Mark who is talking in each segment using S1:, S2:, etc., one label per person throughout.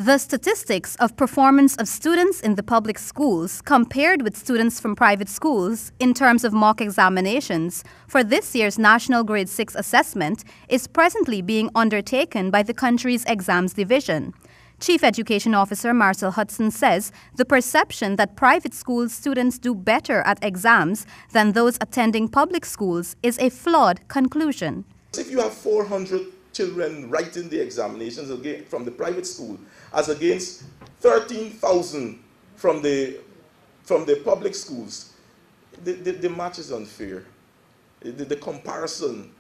S1: The statistics of performance of students in the public schools compared with students from private schools in terms of mock examinations for this year's National Grade 6 assessment is presently being undertaken by the country's Exams Division. Chief Education Officer Marcel Hudson says the perception that private school students do better at exams than those attending public schools is a flawed conclusion.
S2: If you have 400 children writing the examinations again from the private school as against 13,000 from the public schools, the match is unfair. The comparison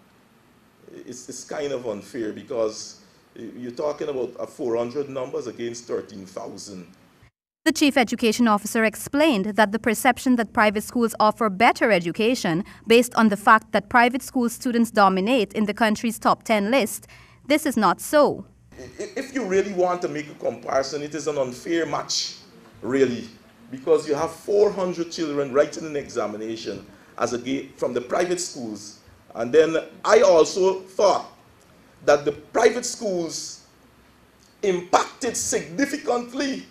S2: is kind of unfair because you're talking about 400 numbers against 13,000.
S1: The Chief Education Officer explained that the perception that private schools offer better education based on the fact that private school students dominate in the country's top 10 list, this is not so.
S2: If you really want to make a comparison, it is an unfair match, really, because you have 400 children writing an examination from the private schools. And then I also thought that the private schools impacted significantly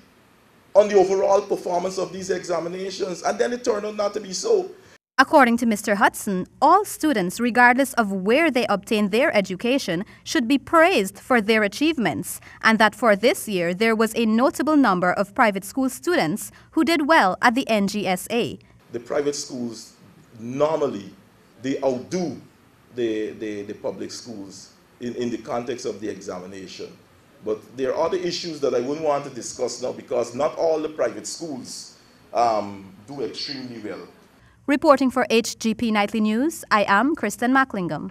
S2: on the overall performance of these examinations, and then it turned out not to be so.
S1: According to Mr. Hudson, all students, regardless of where they obtain their education, should be praised for their achievements, and that for this year there was a notable number of private school students who did well at the NGSA.
S2: The private schools, normally, they outdo the public schools in the context of the examination. But there are other issues that I wouldn't want to discuss now because not all the private schools do extremely well.
S1: Reporting for HGP Nightly News, I am Kristen Macklingam.